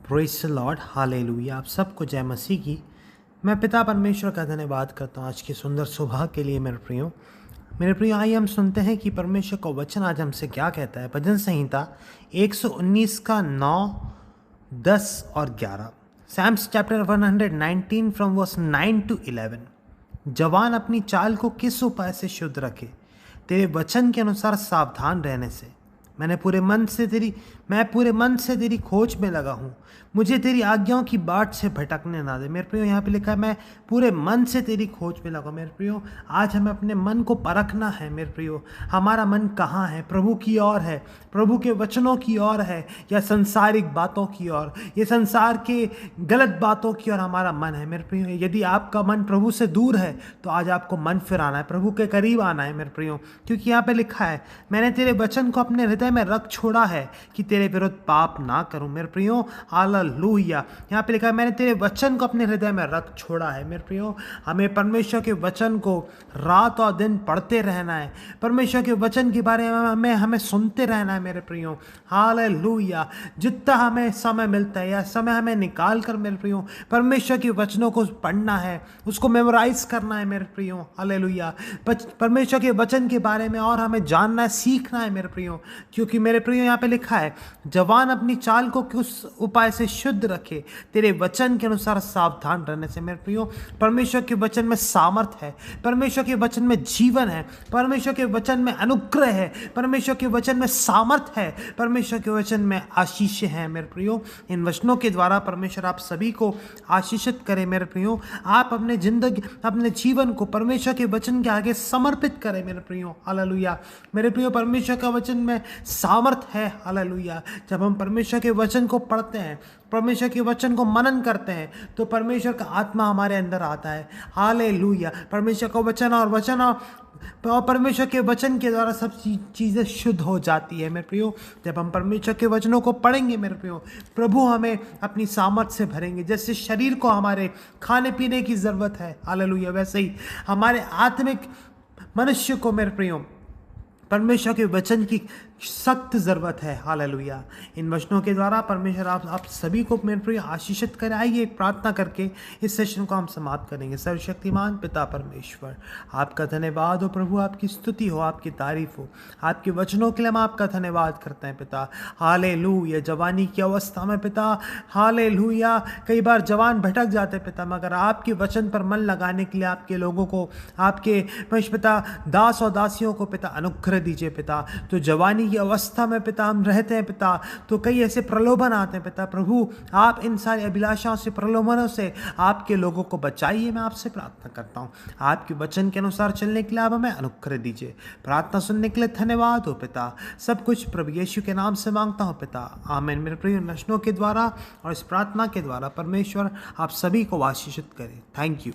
Praise the Lord, hallelujah. आप सबको जय मसीह की। मैं पिता परमेश्वर का धन्यवाद करता हूँ आज की सुंदर सुबह के लिए। मेरे प्रियो आइए हम सुनते हैं कि परमेश्वर का वचन आज हमसे क्या कहता है। भजन संहिता 119 का 9, 10 और 11। Psalms chapter 119 from verse 9 to 11। जवान अपनी चाल को किस उपाय से शुद्ध रखे, तेरे वचन के अनुसार सावधान रहने से। मैं पूरे मन से तेरी खोज में लगा हूँ, मुझे तेरी आज्ञाओं की बाट से भटकने ना दे। मेरे प्रियो यहाँ पे लिखा है मैं पूरे मन से तेरी खोज में लगा। मेरे प्रियो आज हमें अपने मन को परखना है। मेरे प्रियो हमारा मन कहाँ है, प्रभु की ओर है, प्रभु के वचनों की ओर है, या संसारिक बातों की ओर, ये संसार के गलत बातों की ओर हमारा मन है। मेरे प्रियो यदि आपका मन प्रभु से दूर है तो आज आपको मन फिराना है, प्रभु के करीब आना है। मेरे प्रियो क्योंकि यहाँ पे लिखा है मैंने तेरे वचन को अपने हृदय में रख छोड़ा है कि तेरे विरुद्ध पाप ना करूं। मेरे प्रियो हालेलुया। यहाँ पे लिखा है मैंने तेरे वचन को अपने हृदय में रख छोड़ा है। मेरे प्रियो हमें परमेश्वर के वचन को रात और दिन पढ़ते रहना है, परमेश्वर के वचन के बारे में हमें सुनते रहना है। मेरे प्रियो हालेलुया। जितना हमें समय मिलता है या समय हमें निकाल कर मेरे प्रियो परमेश्वर के वचनों को पढ़ना है, उसको मेमोराइज करना है। मेरे प्रियो हालेलुया। परमेश्वर के वचन के बारे में और हमें जानना है, सीखना है। मेरे प्रियो क्योंकि मेरे प्रियो यहाँ पे लिखा है जवान अपनी चाल को किस उपाय से शुद्ध रखे, तेरे वचन के अनुसार सावधान रहने से। मेरे प्रियो परमेश्वर के वचन में सामर्थ है, परमेश्वर के वचन में जीवन है, परमेश्वर के वचन में अनुग्रह है, परमेश्वर के वचन में सामर्थ है, परमेश्वर के वचन में आशीष है। मेरे प्रियो इन वचनों के द्वारा परमेश्वर आप सभी को आशीषित करे। मेरे प्रियो आप अपने जिंदगी अपने जीवन को परमेश्वर के वचन के आगे समर्पित करें। मेरे प्रियो हालेलुया। मेरे प्रियो परमेश्वर का वचन में सामर्थ है। हालेलुया। जब हम परमेश्वर के वचन को पढ़ते हैं, परमेश्वर के वचन को मनन करते हैं तो परमेश्वर का आत्मा हमारे अंदर आता है। हालेलुया। परमेश्वर का वचन और परमेश्वर के वचन के द्वारा सब चीज़ें शुद्ध हो जाती है। मेरे प्रियो जब हम परमेश्वर के वचनों को पढ़ेंगे मेरे प्रियो, प्रभु हमें अपनी सामर्थ्य से भरेंगे। जैसे शरीर को हमारे खाने पीने की ज़रूरत है, हालेलुया, वैसे ही हमारे आत्मिक मनुष्य को मेरे प्रियो परमेश्वर के वचन की सख्त ज़रूरत है। हालेलुया। इन वचनों के द्वारा परमेश्वर आप सभी को मेरे प्रिय आशीषित करे। आइए प्रार्थना करके इस सेशन को हम समाप्त करेंगे। सर्वशक्तिमान पिता परमेश्वर आपका धन्यवाद हो प्रभु, आपकी स्तुति हो, आपकी तारीफ हो, आपके वचनों के लिए हम आपका धन्यवाद करते हैं पिता। हालेलुया। जवानी की अवस्था में पिता हालेलुया कई बार जवान भटक जाते पिता, मगर आपके वचन पर मन लगाने के लिए आपके लोगों को, आपके पिता दास और दासियों को पिता अनुग्रह दीजिए पिता। तो जवानी की अवस्था में पिता हम रहते हैं पिता, तो कई ऐसे प्रलोभन आते हैं पिता, प्रभु आप इन सारी अभिलाषाओं से, प्रलोभनों से आपके लोगों को बचाइए। मैं आपसे प्रार्थना करता हूँ आपके वचन के अनुसार चलने के लिए आप हमें अनुग्रह दीजिए। प्रार्थना सुनने के लिए धन्यवाद हो पिता। सब कुछ प्रभु यीशु के नाम से मांगता हूँ पिता, आमीन। मेरे प्रिय वचनों के द्वारा और इस प्रार्थना के द्वारा परमेश्वर आप सभी को आशीषित करे। Thank you.